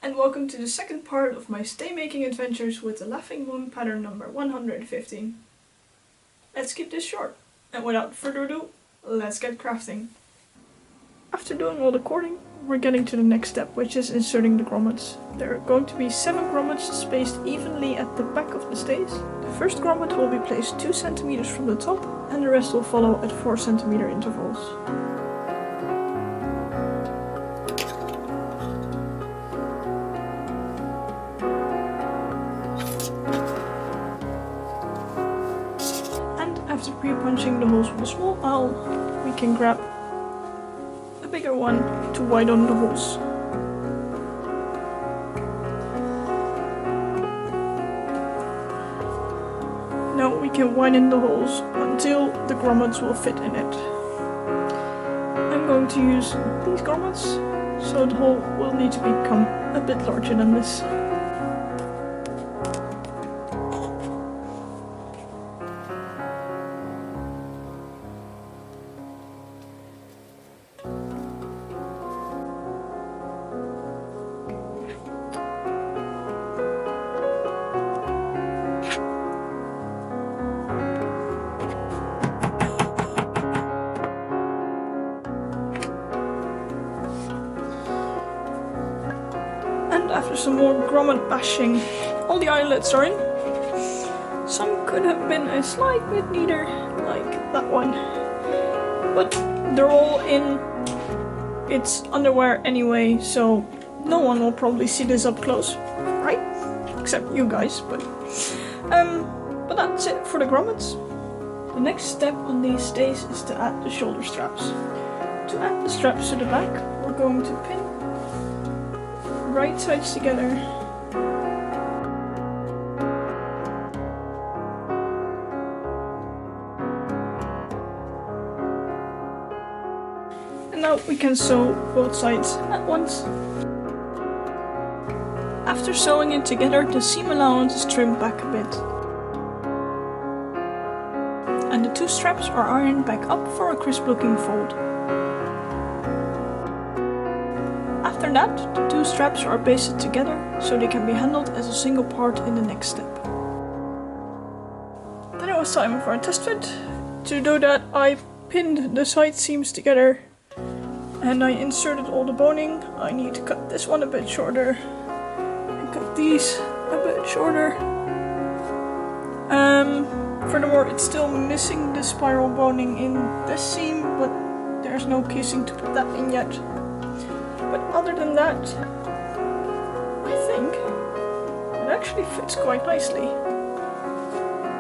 and welcome to the second part of my stay making adventures with the Laughing Moon pattern number 115. Let's keep this short, and without further ado, let's get crafting. After doing all the cording, we're getting to the next step, which is inserting the grommets. There are going to be 7 grommets spaced evenly at the back of the stays. The first grommet will be placed 2 cm from the top, and the rest will follow at 4 cm intervals. After pre-punching the holes with a small awl, we can grab a bigger one to widen the holes. Now we can widen the holes until the grommets will fit in it. I'm going to use these grommets, so the hole will need to become a bit larger than this. And after some more grommet bashing, all the eyelets are in. Some could have been a slight bit neater, like that one. But they're all in. It's underwear anyway, so no one will probably see this up close, right? Except you guys, but that's it for the grommets. The next step on these stays is to add the shoulder straps. To add the straps to the back, we're going to pin right sides together. And now we can sew both sides at once. After sewing it together, the seam allowance is trimmed back a bit. And the 2 straps are ironed back up for a crisp looking fold. After that, the 2 straps are basted together so they can be handled as a single part in the next step. Then it was time for a test fit. To do that, I pinned the side seams together and I inserted all the boning. I need to cut this one a bit shorter and cut these a bit shorter. Furthermore, it's still missing the spiral boning in this seam, but there's no casing to put that in yet. But other than that, I think it actually fits quite nicely.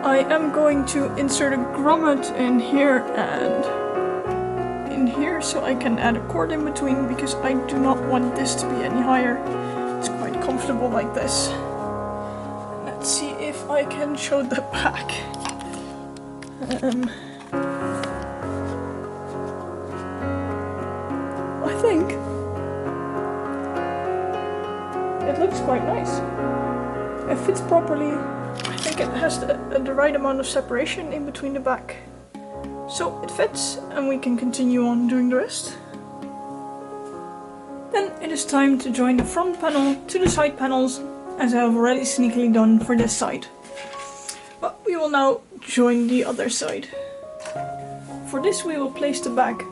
I am going to insert a grommet in here and in here so I can add a cord in between, because I do not want this to be any higher. It's quite comfortable like this. Let's see if I can show the back. I think it looks quite nice. It fits properly. I think it has the right amount of separation in between the back. So it fits, and we can continue on doing the rest. Then it is time to join the front panel to the side panels, as I have already sneakily done for this side. But we will now join the other side. For this we will place the back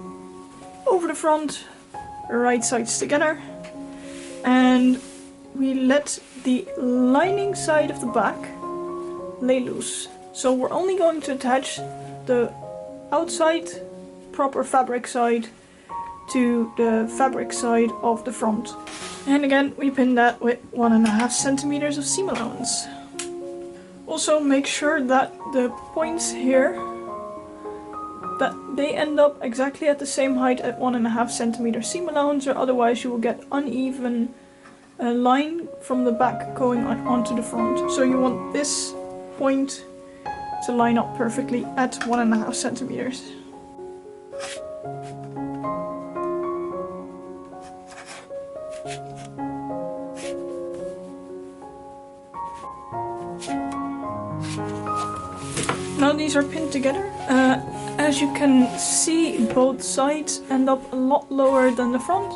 over the front, right sides together, and we let the lining side of the back lay loose. So we're only going to attach the outside proper fabric side to the fabric side of the front. And again, we pin that with 1.5 centimeters of seam allowance. Also make sure that the points here, that they end up exactly at the same height at 1.5 centimeter seam allowance, or otherwise you will get uneven line from the back going onto the front. So you want this point to line up perfectly at 1.5 centimeters. Now these are pinned together. As you can see, both sides end up a lot lower than the front.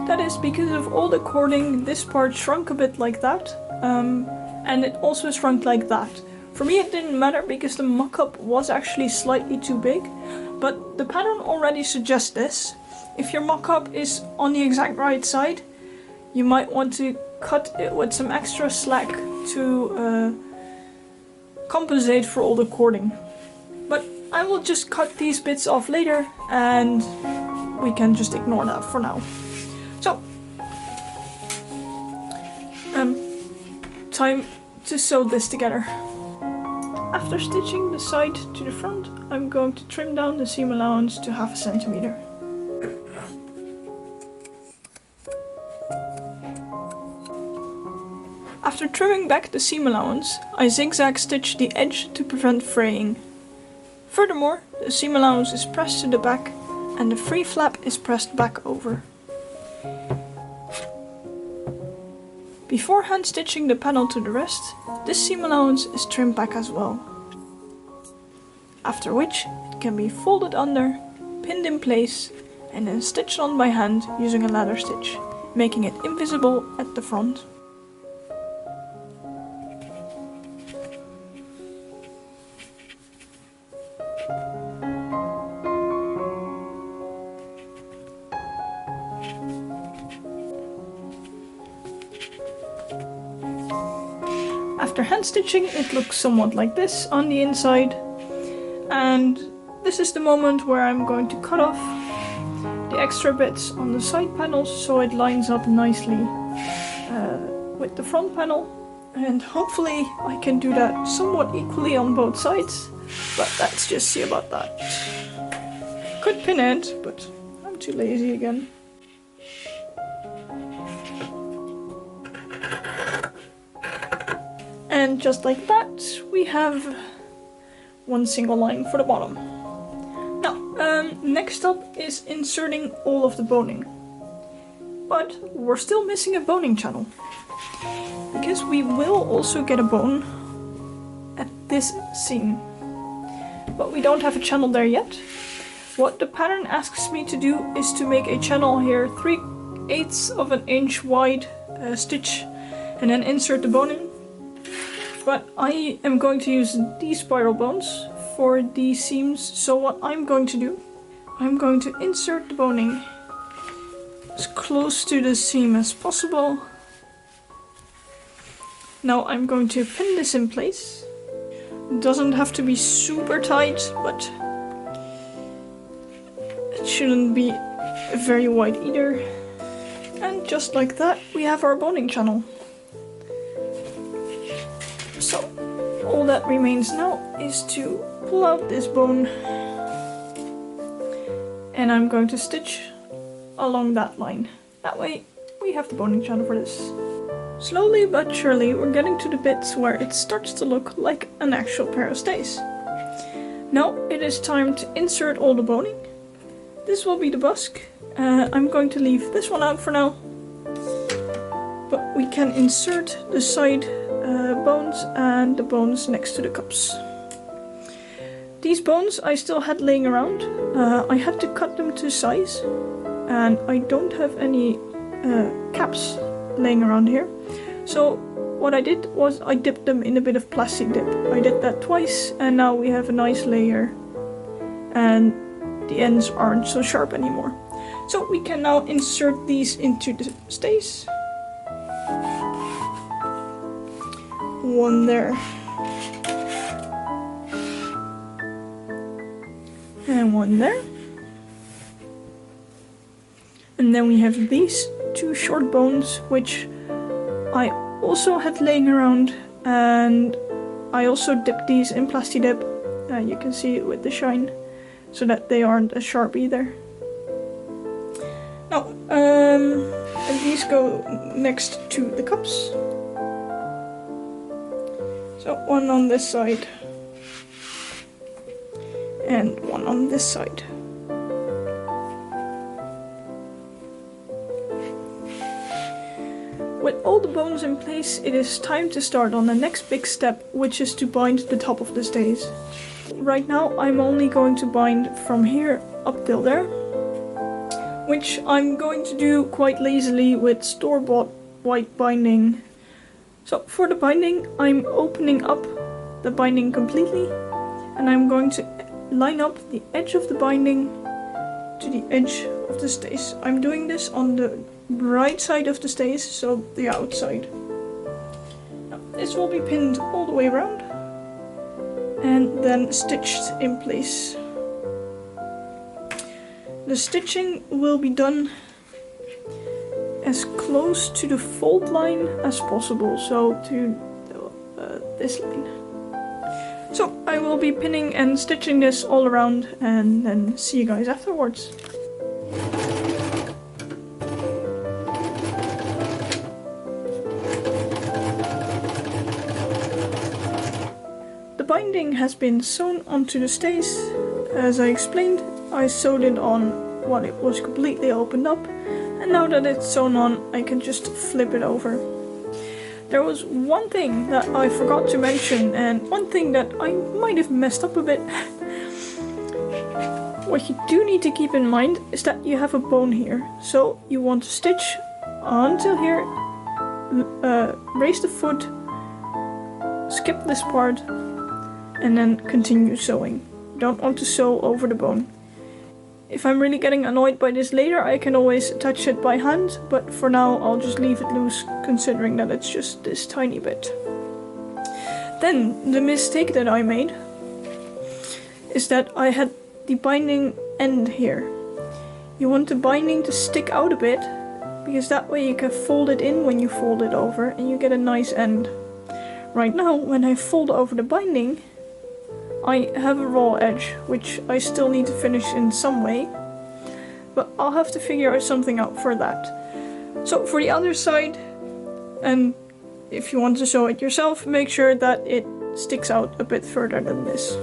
That is because of all the cording, this part shrunk a bit like that, and it also shrunk like that. For me it didn't matter because the mock-up was actually slightly too big, but the pattern already suggests this. If your mock-up is on the exact right side, you might want to cut it with some extra slack to compensate for all the cording. But I will just cut these bits off later and we can just ignore that for now. So, time to sew this together. After stitching the side to the front, I'm going to trim down the seam allowance to 0.5 centimeter. After trimming back the seam allowance, I zigzag stitch the edge to prevent fraying. Furthermore, the seam allowance is pressed to the back and the free flap is pressed back over. Before hand stitching the panel to the rest, this seam allowance is trimmed back as well. After which, it can be folded under, pinned in place and then stitched on by hand using a ladder stitch, making it invisible at the front. After hand stitching, it looks somewhat like this on the inside, and this is the moment where I'm going to cut off the extra bits on the side panels so it lines up nicely with the front panel, and hopefully I can do that somewhat equally on both sides, but let's just see about that. Could pin it, but I'm too lazy again. And just like that, we have one single line for the bottom. Now, next up is inserting all of the boning. But we're still missing a boning channel, because we will also get a bone at this seam. But we don't have a channel there yet. What the pattern asks me to do is to make a channel here 3/8 of an inch wide stitch and then insert the boning. But I am going to use these spiral bones for these seams, so what I'm going to do, I'm going to insert the boning as close to the seam as possible. Now I'm going to pin this in place. It doesn't have to be super tight, but it shouldn't be very wide either. And just like that, we have our boning channel. So, all that remains now is to pull out this bone, and I'm going to stitch along that line. That way we have the boning channel for this. Slowly but surely we're getting to the bits where it starts to look like an actual pair of stays. Now it is time to insert all the boning. This will be the busk. I'm going to leave this one out for now, but we can insert the side bones and the bones next to the cups. These bones I still had laying around. I had to cut them to size, and I don't have any caps laying around here. So what I did was I dipped them in a bit of plastic dip. I did that twice, and now we have a nice layer and the ends aren't so sharp anymore. So we can now insert these into the stays. One there. And one there. And then we have these two short bones, which I also had laying around, and I also dipped these in plasti dip. You can see it with the shine, so that they aren't as sharp either. Now, and these go next to the cups. So one on this side and one on this side. With all the bones in place, it is time to start on the next big step, which is to bind the top of the stays. Right now I'm only going to bind from here up till there. which I'm going to do quite lazily with store-bought white binding. So for the binding, I'm opening up the binding completely, and I'm going to line up the edge of the binding to the edge of the stays. I'm doing this on the right side of the stays, so the outside. Now, this will be pinned all the way around and then stitched in place. The stitching will be done as close to the fold line as possible, so to this line. So I will be pinning and stitching this all around and then see you guys afterwards. The binding has been sewn onto the stays. As I explained, I sewed it on while it was completely opened up, and now that it's sewn on, I can just flip it over. There was one thing that I forgot to mention, and one thing that I might have messed up a bit. What you do need to keep in mind is that you have a bone here, so you want to stitch until here, raise the foot, skip this part, and then continue sewing. You don't want to sew over the bone. If I'm really getting annoyed by this later, I can always attach it by hand, but for now I'll just leave it loose, considering that it's just this tiny bit. Then, the mistake that I made is that I had the binding end here. You want the binding to stick out a bit, because that way you can fold it in when you fold it over, and you get a nice end. Right now, when I fold over the binding, I have a raw edge, which I still need to finish in some way, but I'll have to figure something out for that. So for the other side, and if you want to sew it yourself, make sure that it sticks out a bit further than this.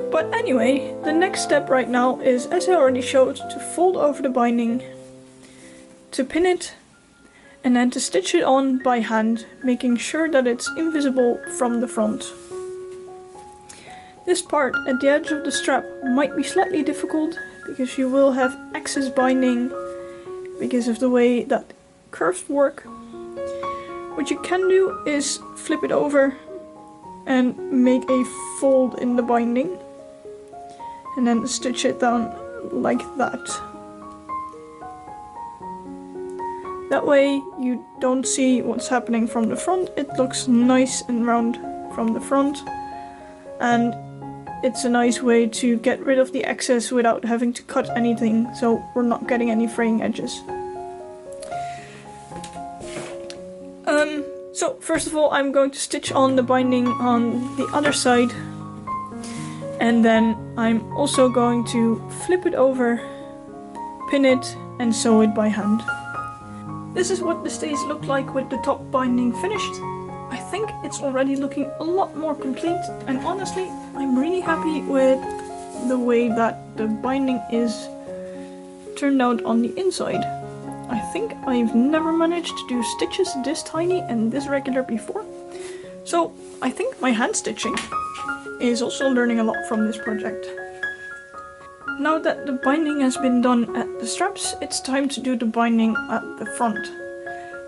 But anyway, the next step right now is, as I already showed, to fold over the binding, to pin it, and then to stitch it on by hand, making sure that it's invisible from the front. This part at the edge of the strap might be slightly difficult because you will have excess binding because of the way that curves work. What you can do is flip it over and make a fold in the binding and then stitch it down like that. That way you don't see what's happening from the front. It looks nice and round from the front, and it's a nice way to get rid of the excess without having to cut anything, so we're not getting any fraying edges. So first of all, I'm going to stitch on the binding on the other side, and then I'm also going to flip it over, pin it, and sew it by hand. This is what the stays look like with the top binding finished. I think it's already looking a lot more complete, and honestly, I'm really happy with the way that the binding is turned out on the inside. I think I've never managed to do stitches this tiny and this regular before. So I think my hand stitching is also learning a lot from this project. Now that the binding has been done at the straps, it's time to do the binding at the front.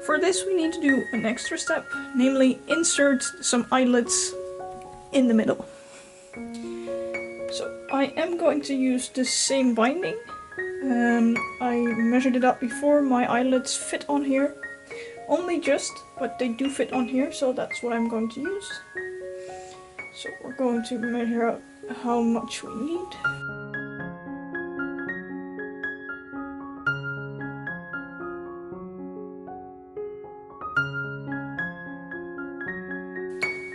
For this we need to do an extra step, namely insert some eyelets in the middle. So I am going to use the same binding. I measured it out before, my eyelets fit on here. Only just, but they do fit on here, so that's what I'm going to use. So we're going to measure out how much we need.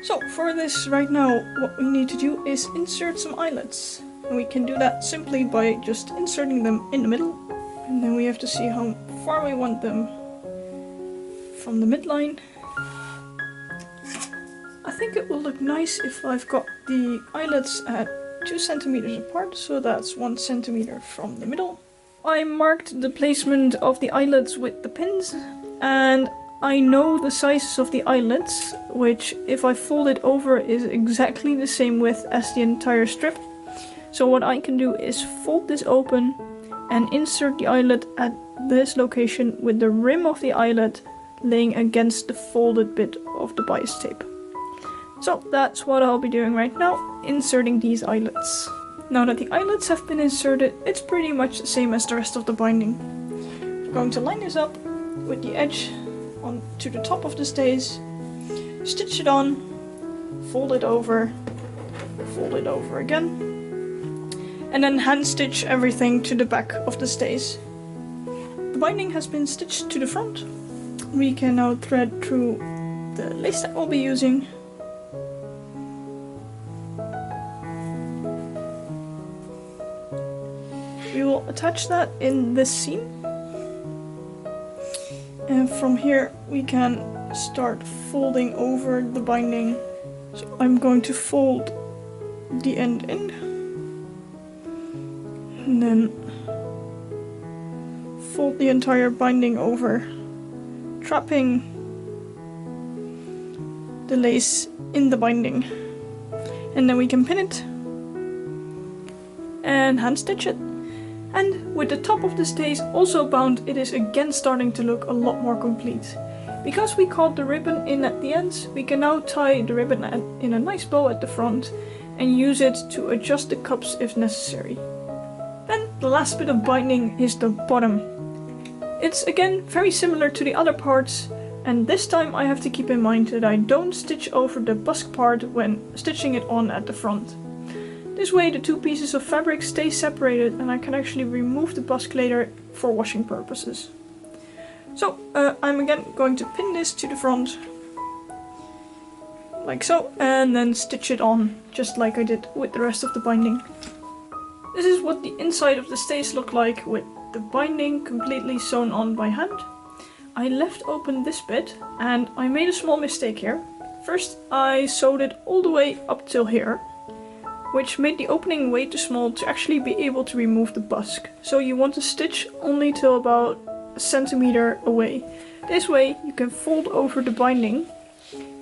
So for this right now, what we need to do is insert some eyelets. And we can do that simply by just inserting them in the middle. And then we have to see how far we want them from the midline. I think it will look nice if I've got the eyelets at 2 centimeters apart, so that's 1 centimeter from the middle. I marked the placement of the eyelets with the pins, and I know the sizes of the eyelets, which if I fold it over is exactly the same width as the entire strip. So what I can do is fold this open, and insert the eyelet at this location with the rim of the eyelet laying against the folded bit of the bias tape. So that's what I'll be doing right now, inserting these eyelets. Now that the eyelets have been inserted, it's pretty much the same as the rest of the binding. I'm going to line this up with the edge onto the top of the stays, stitch it on, fold it over again, and then hand stitch everything to the back of the stays. The binding has been stitched to the front. We can now thread through the lace that we'll be using. We will attach that in this seam. And from here we can start folding over the binding. So I'm going to fold the end in. And then fold the entire binding over, trapping the lace in the binding. And then we can pin it and hand stitch it. And with the top of the stays also bound, it is again starting to look a lot more complete. Because we caught the ribbon in at the ends, we can now tie the ribbon in a nice bow at the front and use it to adjust the cups if necessary. Then the last bit of binding is the bottom. It's again very similar to the other parts, and this time I have to keep in mind that I don't stitch over the busk part when stitching it on at the front. This way the two pieces of fabric stay separated and I can actually remove the busk later for washing purposes. So I'm again going to pin this to the front, like so, and then stitch it on just like I did with the rest of the binding. This is what the inside of the stays look like with the binding completely sewn on by hand. I left open this bit and I made a small mistake here. First I sewed it all the way up till here, which made the opening way too small to actually be able to remove the busk. So you want to stitch only till about a centimeter away. This way you can fold over the binding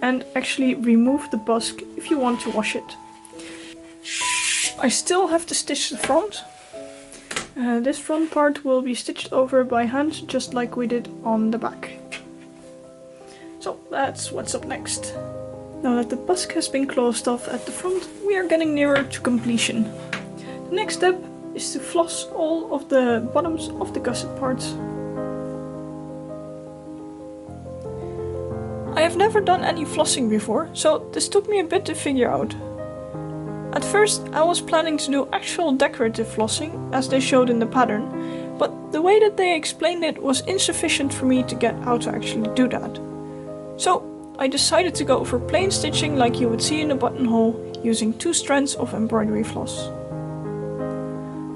and actually remove the busk if you want to wash it. I still have to stitch the front. This front part will be stitched over by hand just like we did on the back. So that's what's up next. Now that the busk has been closed off at the front, we are getting nearer to completion. The next step is to floss all of the bottoms of the gusset parts. I have never done any flossing before, so this took me a bit to figure out. At first I was planning to do actual decorative flossing, as they showed in the pattern, but the way that they explained it was insufficient for me to get how to actually do that. So I decided to go for plain stitching like you would see in a buttonhole, using 2 strands of embroidery floss.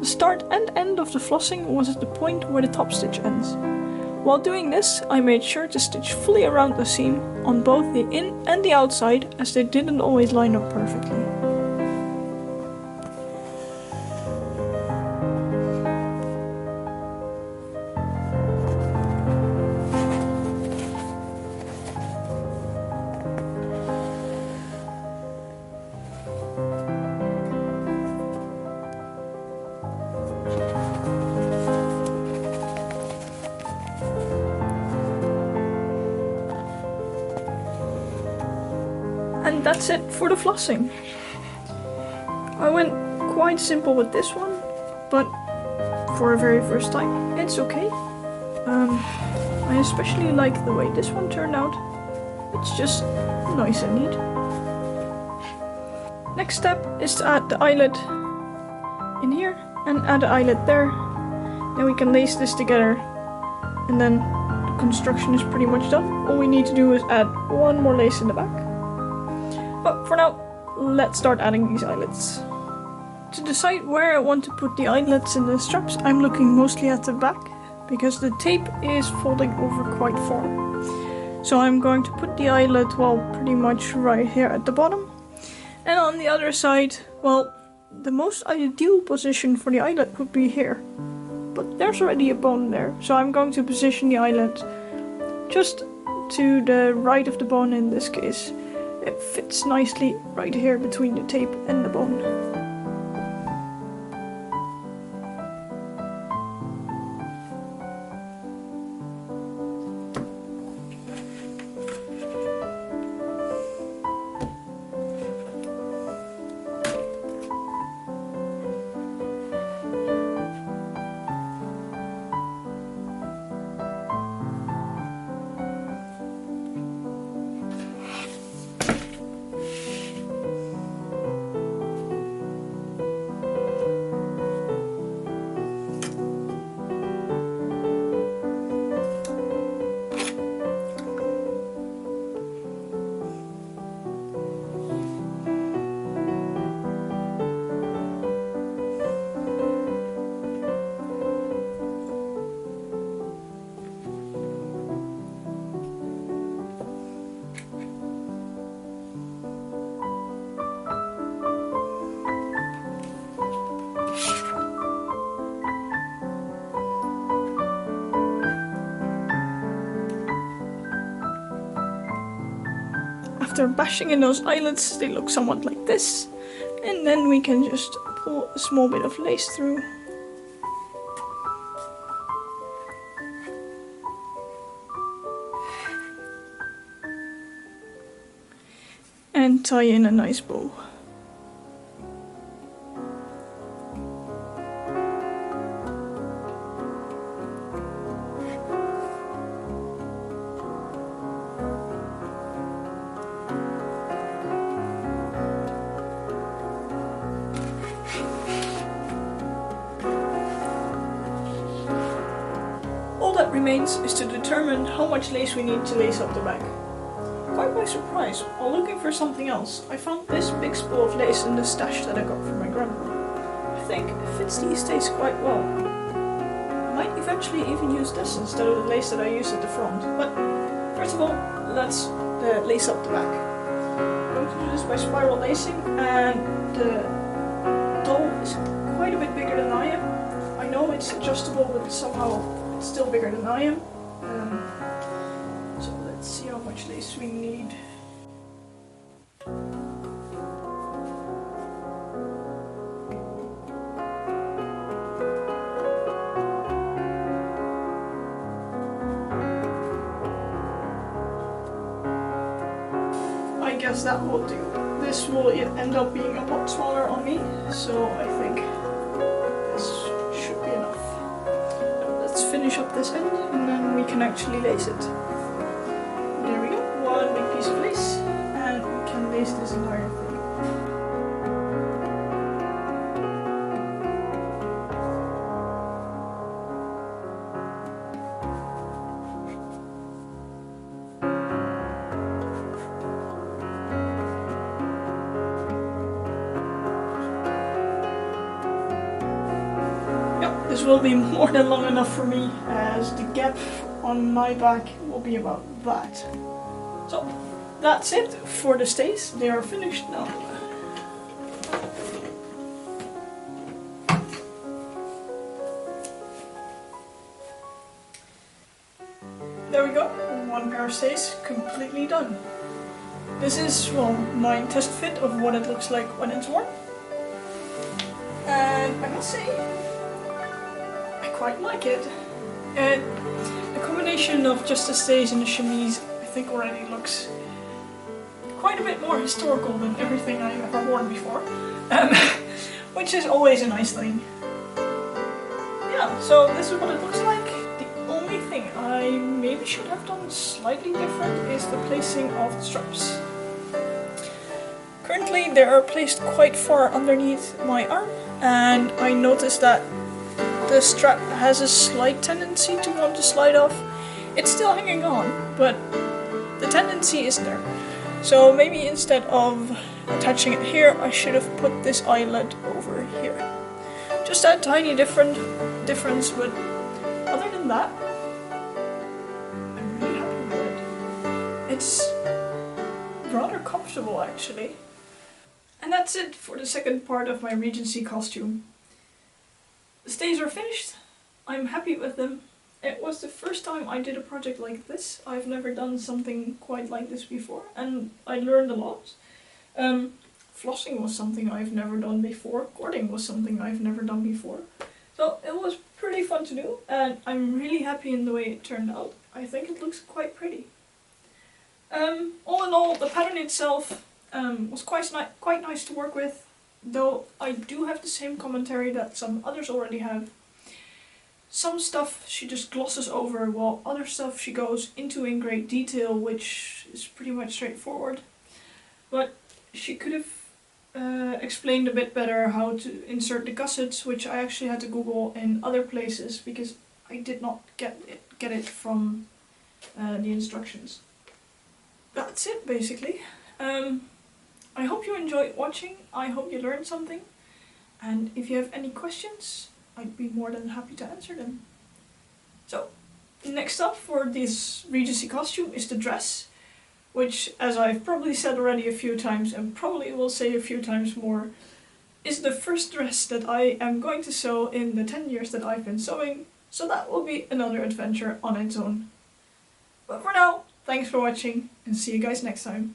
The start and end of the flossing was at the point where the top stitch ends. While doing this, I made sure to stitch fully around the seam on both the in and the outside, as they didn't always line up perfectly. And that's it for the flossing. I went quite simple with this one, but for a very first time, it's okay. I especially like the way this one turned out. It's just nice and neat. Next step is to add the eyelet in here and add the eyelet there. Then we can lace this together and then the construction is pretty much done. All we need to do is add one more lace in the back. But for now, let's start adding these eyelets. To decide where I want to put the eyelets in the straps, I'm looking mostly at the back, because the tape is folding over quite far. So I'm going to put the eyelet, well, pretty much right here at the bottom. And on the other side, well, the most ideal position for the eyelet would be here. But there's already a bone there, so I'm going to position the eyelet just to the right of the bone in this case. It fits nicely right here between the tape and the bone. after bashing in those eyelets, they look somewhat like this. And then we can just pull a small bit of lace through. And tie in a nice bow. All that remains is to determine how much lace we need to lace up the back. Quite by surprise, while looking for something else, I found this big spool of lace in the stash that I got from my grandma. I think it fits the estates quite well. I might eventually even use this instead of the lace that I use at the front, but first of all, let's lace up the back. I'm going to do this by spiral lacing, and the doll is quite a bit bigger than I am. I know it's adjustable, but somehow it's still bigger than I am. So let's see how much lace we need. I guess that will do. This will end up being a lot smaller on me, so I think this should be enough. Now let's finish up this end and then we can actually lace it. There we go, one big piece of lace, and we can lace this entire thing. This will be more than long enough for me, as the gap on my back will be about that. So that's it for the stays. They are finished now. There we go, one pair of stays completely done. This is, well, my test fit of what it looks like when it's worn. And I must say, quite like it. And the combination of just the stays and the chemise, I think already looks quite a bit more historical than everything I've ever worn before, which is always a nice thing. Yeah, so this is what it looks like. The only thing I maybe should have done slightly different is the placing of the straps. Currently they are placed quite far underneath my arm, and I noticed that the strap has a slight tendency to want to slide off. It's still hanging on, but the tendency is there. So maybe instead of attaching it here, I should have put this eyelet over here. Just a tiny difference, but other than that, I'm really happy with it. It's rather comfortable actually. And that's it for the second part of my Regency costume. The stays are finished. I'm happy with them. It was the first time I did a project like this. I've never done something quite like this before, and I learned a lot. Flossing was something I've never done before. Cording was something I've never done before. So it was pretty fun to do, and I'm really happy in the way it turned out. I think it looks quite pretty. All in all, the pattern itself was quite nice to work with. Though I do have the same commentary that some others already have. Some stuff she just glosses over, while other stuff she goes into in great detail, which is pretty much straightforward. But she could have explained a bit better how to insert the gussets, which I actually had to Google in other places because I did not get it from the instructions. That's it basically. I hope you enjoyed watching, I hope you learned something, and if you have any questions, I'd be more than happy to answer them. So, next up for this Regency costume is the dress, which, as I've probably said already a few times, and probably will say a few times more, is the first dress that I am going to sew in the 10 years that I've been sewing, so that will be another adventure on its own. But for now, thanks for watching, and see you guys next time.